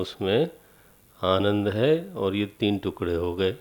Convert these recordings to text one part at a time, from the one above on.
उसमें आनंद है और ये 3 टुकड़े हो गए।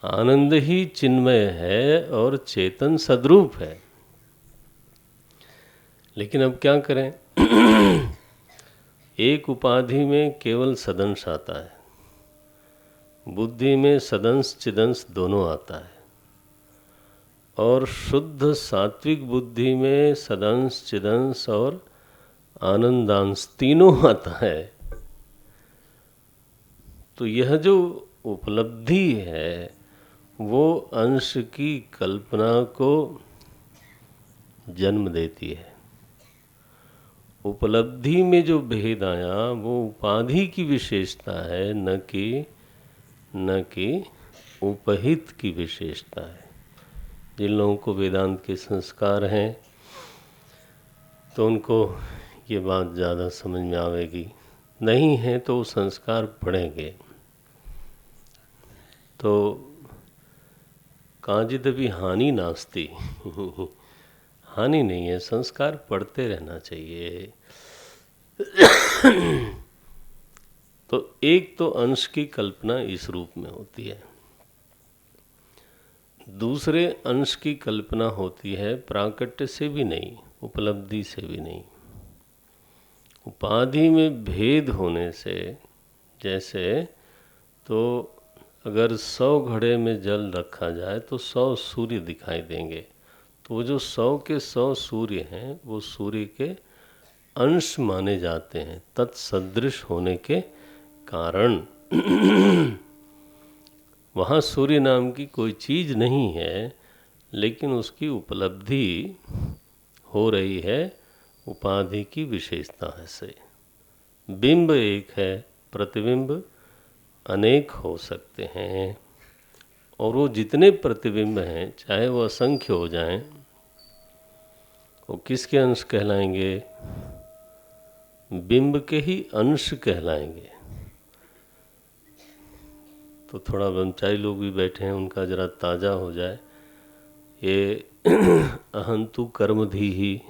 आनंद ही चिन्मय है और चेतन सद्रूप है। लेकिन अब क्या करें? एक उपाधि में केवल सदंश आता है, बुद्धि में सदंश चिदंश दोनों आता है, और शुद्ध सात्विक बुद्धि में सदंश चिदंश और आनंदांश तीनों आता है। तो यह जो उपलब्धि है वो अंश की कल्पना को जन्म देती है। उपलब्धि में जो भेद आया वो उपाधि की विशेषता है, न कि उपहित की विशेषता है। जिन लोगों को वेदांत के संस्कार हैं तो उनको ये बात ज़्यादा समझ में आवेगी, नहीं है तो वो संस्कार पढ़ेंगे तो कांचिदपि हानि नास्ति। हानि नहीं है, संस्कार पढ़ते रहना चाहिए। तो एक तो अंश की कल्पना इस रूप में होती है, दूसरे अंश की कल्पना होती है प्राकट्य से भी नहीं, उपलब्धि से भी नहीं, उपाधि में भेद होने से। जैसे तो अगर 100 घड़े में जल रखा जाए तो 100 सूर्य दिखाई देंगे, तो वो जो 100 के 100 सूर्य हैं वो सूर्य के अंश माने जाते हैं, तत्सदृश होने के कारण। वहाँ सूर्य नाम की कोई चीज़ नहीं है, लेकिन उसकी उपलब्धि हो रही है उपाधि की विशेषता से। बिंब एक है, प्रतिबिंब अनेक हो सकते हैं, और वो जितने प्रतिबिंब हैं चाहे वो असंख्य हो जाएं, वो किसके अंश कहलाएंगे? बिंब के ही अंश कहलाएंगे। तो थोड़ा ब्रह्मचारी लोग भी बैठे हैं, उनका जरा ताज़ा हो जाए। ये अहंतु कर्मधी ही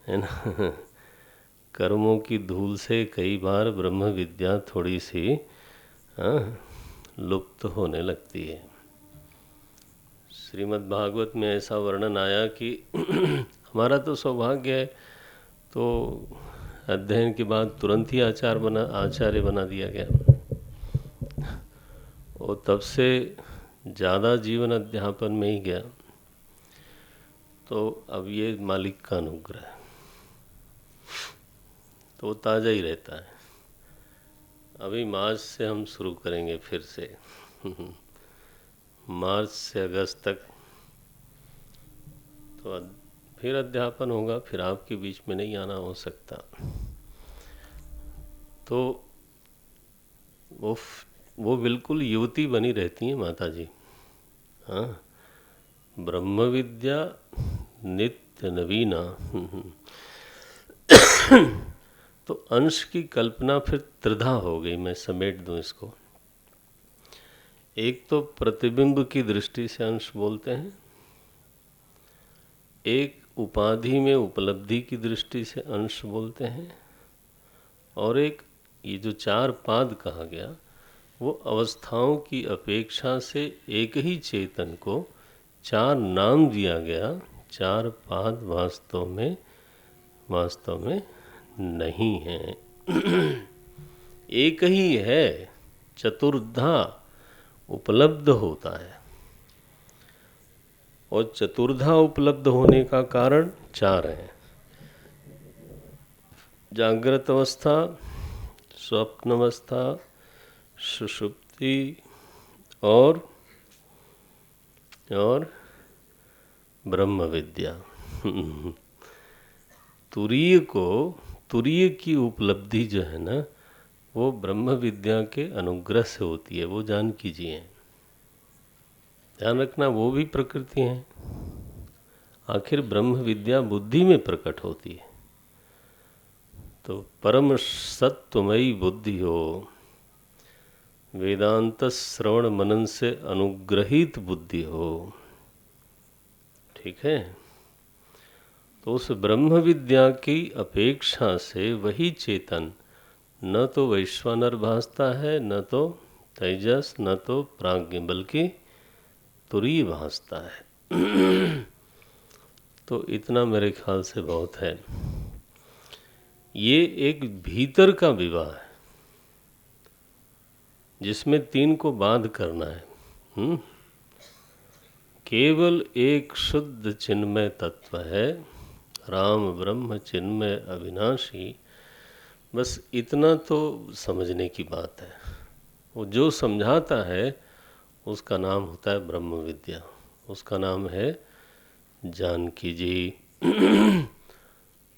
है ना। कर्मों की धूल से कई बार ब्रह्म विद्या थोड़ी सी लुप्त होने लगती है। श्रीमद् भागवत में ऐसा वर्णन आया कि हमारा तो सौभाग्य है, तो अध्ययन के बाद तुरंत ही आचार्य बना दिया गया, और तब से ज़्यादा जीवन अध्यापन में ही गया। तो अब ये मालिक का अनुग्रह है, तो वो ताज़ा ही रहता है। अभी मार्च से हम शुरू करेंगे फिर से। मार्च से अगस्त तक तो फिर अध्यापन होगा, फिर आपके बीच में नहीं आना हो सकता। तो वो बिल्कुल युवती बनी रहती हैं माता जी। हाँ, ब्रह्म विद्या नित्य नवीना। तो अंश की कल्पना फिर त्रिधा हो गई, मैं समेट दूं इसको। एक तो प्रतिबिंब की दृष्टि से अंश बोलते हैं, एक उपाधि में उपलब्धि की दृष्टि से अंश बोलते हैं, और एक ये जो 4 पाद कहा गया वो अवस्थाओं की अपेक्षा से एक ही चेतन को 4 नाम दिया गया। 4 पाद वास्तव में नहीं है। एक ही है, चतुर्धा उपलब्ध होता है, और चतुर्धा उपलब्ध होने का कारण 4 है। जागृत अवस्था, स्वप्न अवस्था, सुषुप्ति और ब्रह्म विद्या। तुरीय की उपलब्धि जो है ना, वो ब्रह्म विद्या के अनुग्रह से होती है। वो जान कीजिए, ध्यान रखना, वो भी प्रकृति है। आखिर ब्रह्म विद्या बुद्धि में प्रकट होती है। तो परम सत्वमयी बुद्धि हो, वेदांत श्रवण मनन से अनुग्रहित बुद्धि हो, ठीक है। तो उस ब्रह्म विद्या की अपेक्षा से वही चेतन न तो वैश्वानर भासता है, न तो तेजस, न तो प्राज्ञ, बल्कि तुरीय भासता है। तो इतना मेरे ख्याल से बहुत है। ये एक भीतर का विवाह है जिसमें तीन को बाध करना है। केवल एक शुद्ध चिन्मय तत्व है, राम ब्रह्म चिन्मय अविनाशी। बस इतना तो समझने की बात है। वो जो समझाता है उसका नाम होता है ब्रह्म विद्या, उसका नाम है जानकी जी।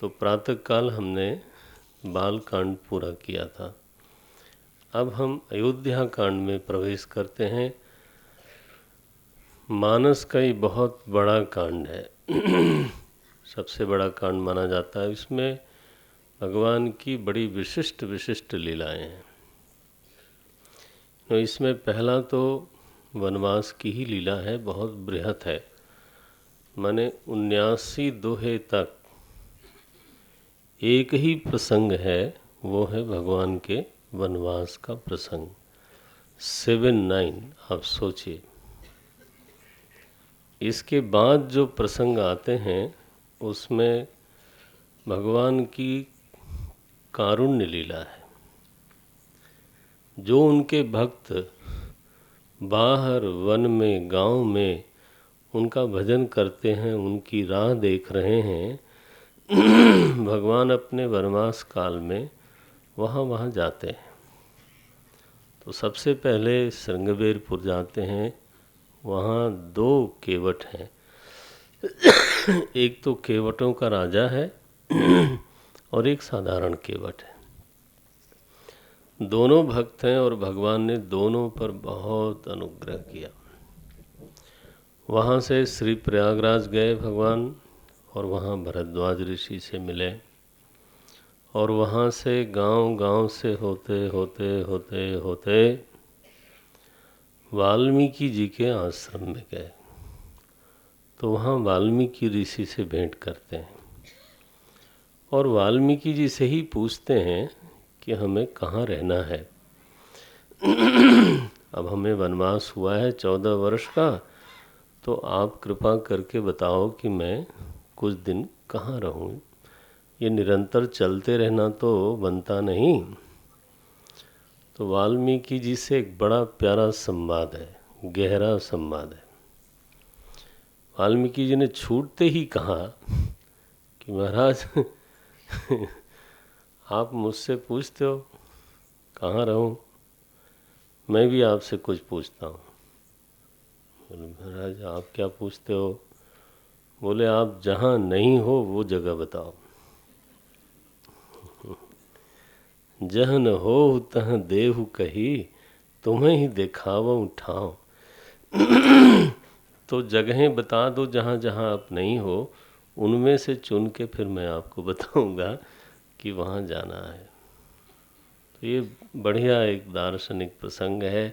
तो प्रातःकाल हमने बाल कांड पूरा किया था। अब हम अयोध्या कांड में प्रवेश करते हैं। मानस का ही बहुत बड़ा कांड है, सबसे बड़ा कांड माना जाता है। इसमें भगवान की बड़ी विशिष्ट विशिष्ट लीलाएं हैं। तो इसमें पहला तो वनवास की ही लीला है, बहुत बृहत है। माने 79 दोहे तक एक ही प्रसंग है, वो है भगवान के वनवास का प्रसंग। 7-9 आप सोचिए। इसके बाद जो प्रसंग आते हैं उसमें भगवान की कारुण्य लीला है। जो उनके भक्त बाहर वन में गांव में उनका भजन करते हैं, उनकी राह देख रहे हैं, भगवान अपने वनवास काल में वहाँ जाते हैं। तो सबसे पहले श्रृंगबेरपुर जाते हैं। वहाँ 2 केवट हैं। एक तो केवटों का राजा है और एक साधारण केवट है। दोनों भक्त हैं और भगवान ने दोनों पर बहुत अनुग्रह किया। वहाँ से श्री प्रयागराज गए भगवान और वहाँ भरद्वाज ऋषि से मिले और वहाँ से गांव से होते होते होते होते वाल्मीकि जी के आश्रम में गए। तो वहाँ वाल्मीकि ऋषि से भेंट करते हैं और वाल्मीकि जी से ही पूछते हैं कि हमें कहाँ रहना है। अब हमें वनवास हुआ है 14 वर्ष का, तो आप कृपा करके बताओ कि मैं कुछ दिन कहाँ रहूँ। ये निरंतर चलते रहना तो बनता नहीं। तो वाल्मीकि जी से एक बड़ा प्यारा संवाद है, गहरा संवाद है। वाल्मीकि जी ने छूटते ही कहा कि महाराज आप मुझसे पूछते हो कहाँ रहूं, मैं भी आपसे कुछ पूछता हूँ। बोले महाराज आप क्या पूछते हो? बोले आप जहाँ नहीं हो वो जगह बताओ। जह न हो तह देहु कही, तुम्हें ही दिखावो ठाव। तो जगहें बता दो जहाँ जहाँ आप नहीं हो, उनमें से चुन के फिर मैं आपको बताऊंगा कि वहाँ जाना है। तो ये बढ़िया एक दार्शनिक प्रसंग है।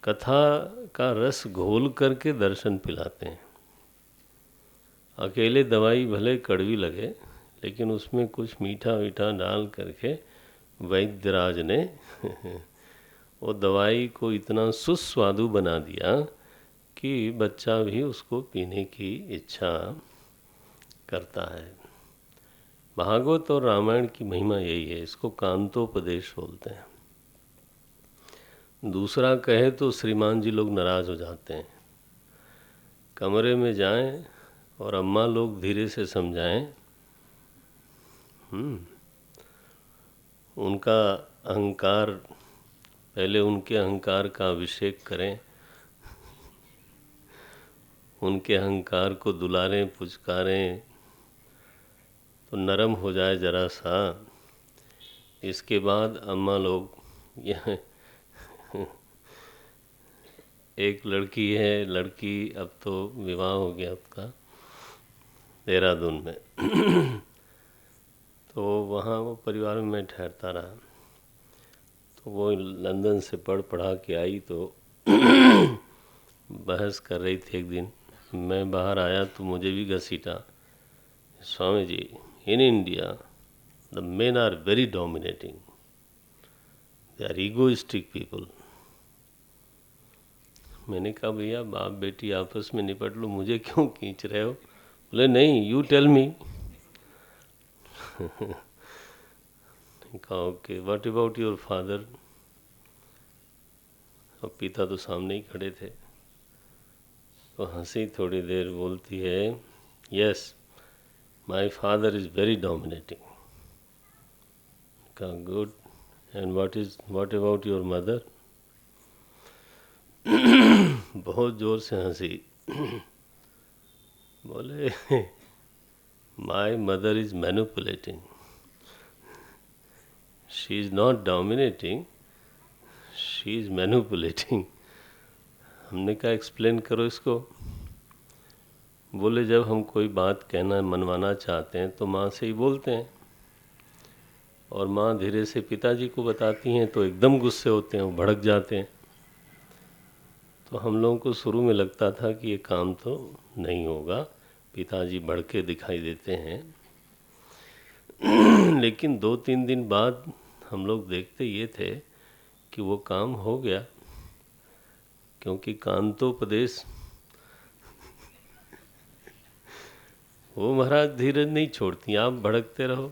कथा का रस घोल करके दर्शन पिलाते हैं। अकेले दवाई भले कड़वी लगे, लेकिन उसमें कुछ मीठा वीठा डाल करके वैद्यराज ने वो दवाई को इतना सुस्वादु बना दिया कि बच्चा भी उसको पीने की इच्छा करता है। भागवत और रामायण की महिमा यही है, इसको कांतोपदेश बोलते हैं। दूसरा कहे तो श्रीमान जी लोग नाराज़ हो जाते हैं। कमरे में जाएं और अम्मा लोग धीरे से समझाएं, उनका अहंकार, पहले उनके अहंकार का अभिषेक करें, उनके अहंकार को दुलारें पुचकारें तो नरम हो जाए ज़रा सा। इसके बाद अम्मा लोग यह एक लड़की है, लड़की अब तो विवाह हो गया उसका देहरादून में। तो वहाँ वो परिवार में मैं ठहरता रहा। तो वो लंदन से पढ़ा के आई तो बहस कर रही थी। एक दिन मैं बाहर आया तो मुझे भी घसीटा, Swamiji, in India, the men are very dominating. They are egoistic people. मैंने कहा भैया बाप बेटी आपस में निपट लो, मुझे क्यों खींच रहे हो? बोले नहीं, यू टेल मी. कहा okay, what about your father? अब पिता तो सामने ही खड़े थे. तो हंसी थोड़ी देर, बोलती है yes, my father is very dominating. कहा good, and what about your mother? बहुत जोर से हंसी. बोले my mother is manipulating, she is not dominating, she is manipulating. हमने कहा एक्सप्लेन करो इसको. बोले जब हम कोई बात कहना मनवाना चाहते हैं तो माँ से ही बोलते हैं, और माँ धीरे से पिताजी को बताती हैं तो एकदम गुस्से होते हैं, वो भड़क जाते हैं. तो हम लोगों को शुरू में लगता था कि ये काम तो नहीं होगा, पिताजी भड़के दिखाई देते हैं. लेकिन 2-3 दिन बाद हम लोग देखते ये थे कि वो काम हो गया, क्योंकि कांतोपदेश वो महाराज धीरज नहीं छोड़ती, आप भड़कते रहो.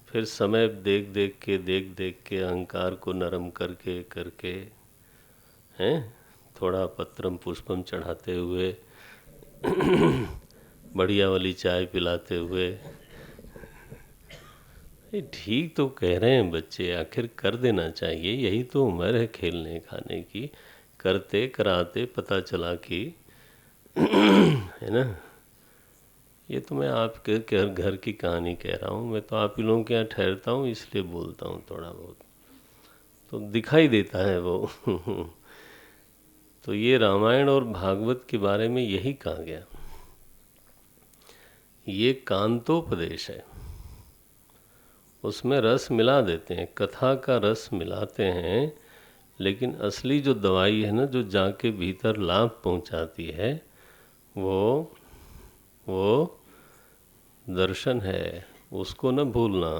फिर समय देख देख के अहंकार को नरम करके हैं, थोड़ा पत्रम पुष्पम चढ़ाते हुए, बढ़िया वाली चाय पिलाते हुए. ठीक तो कह रहे हैं बच्चे, आखिर कर देना चाहिए, यही तो उम्र है खेलने खाने की. करते कराते पता चला कि है ना. ये तो मैं आपके घर की कहानी कह रहा हूँ, मैं तो आप ही लोगों के यहाँ ठहरता हूँ इसलिए बोलता हूँ थोड़ा बहुत, तो दिखाई देता है वो. तो ये रामायण और भागवत के बारे में यही कहा गया, ये कांतोपदेश है. उसमें रस मिला देते हैं, कथा का रस मिलाते हैं, लेकिन असली जो दवाई है ना, जो जाके भीतर लाभ पहुंचाती है, वो दर्शन है, उसको न भूलना.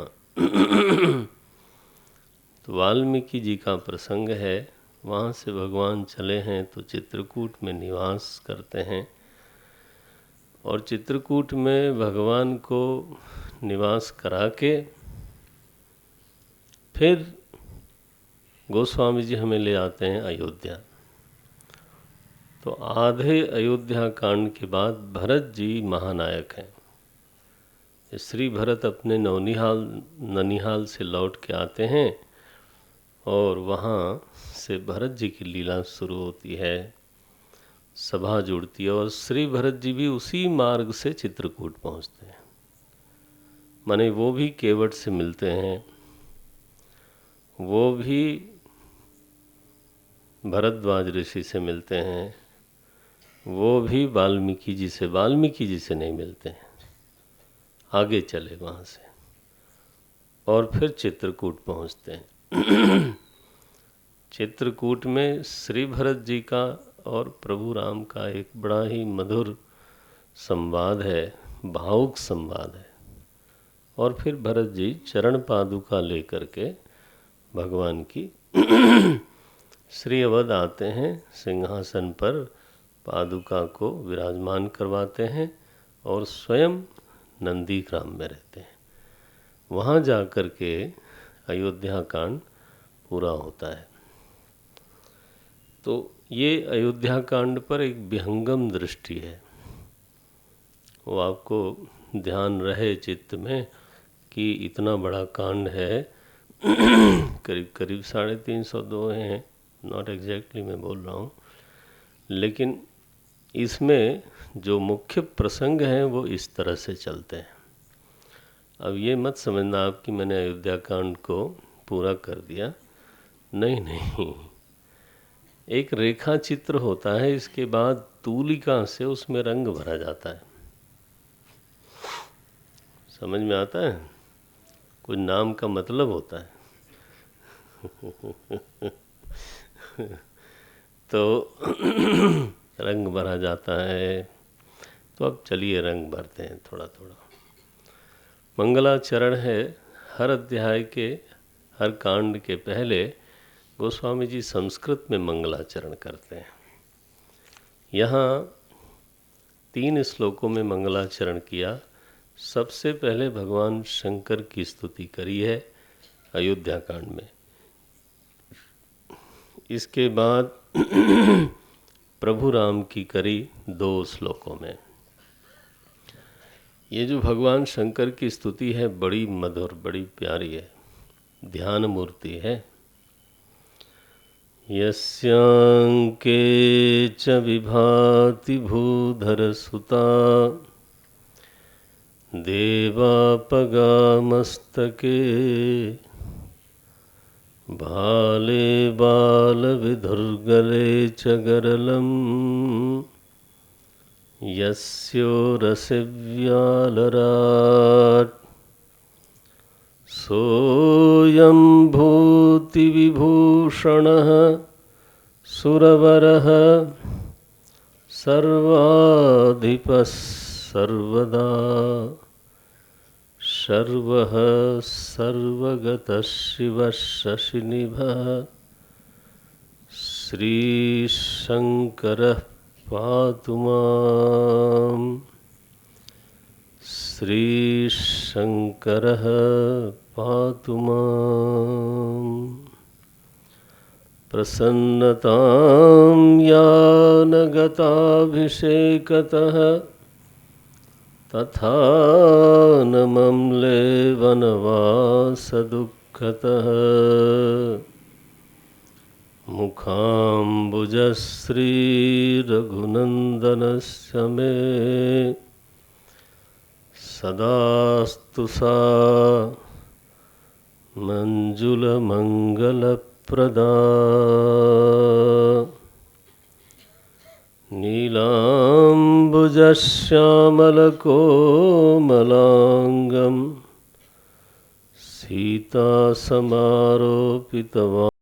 तो वाल्मीकि जी का प्रसंग है, वहाँ से भगवान चले हैं तो चित्रकूट में निवास करते हैं, और चित्रकूट में भगवान को निवास करा के फिर गोस्वामी जी हमें ले आते हैं अयोध्या. तो आधे अयोध्या कांड के बाद भरत जी महानायक हैं. श्री भरत अपने ननिहाल से लौट के आते हैं, और वहाँ से भरत जी की लीला शुरू होती है, सभा जुड़ती है, और श्री भरत जी भी उसी मार्ग से चित्रकूट पहुँचते हैं. माने वो भी केवट से मिलते हैं, वो भी भरद्वाज ऋषि से मिलते हैं, वो भी वाल्मीकि जी से नहीं मिलते हैं, आगे चले वहाँ से, और फिर चित्रकूट पहुँचते हैं. चित्रकूट में श्री भरत जी का और प्रभु राम का एक बड़ा ही मधुर संवाद है, भावुक संवाद है. और फिर भरत जी चरण पादुका लेकर के भगवान की श्री अवध आते हैं, सिंहासन पर पादुका को विराजमान करवाते हैं, और स्वयं नंदीग्राम में रहते हैं. वहाँ जा कर के अयोध्या कांड पूरा होता है. तो ये अयोध्या कांड पर एक विहंगम दृष्टि है, वो आपको ध्यान रहे चित्त में कि इतना बड़ा कांड है. करीब 350 हैं, नॉट एग्जैक्टली मैं बोल रहा हूँ, लेकिन इसमें जो मुख्य प्रसंग हैं वो इस तरह से चलते हैं. अब ये मत समझना आप कि मैंने अयोध्या कांड को पूरा कर दिया, नहीं, एक रेखा चित्र होता है, इसके बाद तूलिका से उसमें रंग भरा जाता है. समझ में आता है? कोई नाम का मतलब होता है. तो रंग भरा जाता है, तो अब चलिए रंग भरते हैं थोड़ा थोड़ा। मंगलाचरण है, हर अध्याय के हर कांड के पहले गोस्वामी जी संस्कृत में मंगलाचरण करते हैं। यहाँ 3 श्लोकों में मंगलाचरण किया। सबसे पहले भगवान शंकर की स्तुति करी है अयोध्या कांड में। इसके बाद प्रभु राम की करी 2 श्लोकों में। ये जो भगवान शंकर की स्तुति है बड़ी मधुर, बड़ी प्यारी है, ध्यान मूर्ति है। यस्यांके च विभाति भूधर सुता देवापगामस्तके भाले बालविधुर्गले च गरलम् यस्योरसिव्यालराट् सोऽयं भूतिविभूषणः सुरवरः सर्वाधिपः सर्वदा सर्वः सर्वगतः शिवः शशिनिभः श्रीशंकरः पातु माम्। श्रीशंकरः पातु माम्। प्रसन्नतां यानगताभिषेकतः तथा न मम्ले वनवासदुःखतः मुखाम्बुजश्रीरघुनन्दनस्य मे सदास्तु सा मञ्जुलमङ्गलप्रदा। नीलाम्बुजश्यामलकोमलाङ्गं सीतासमारोपितवान्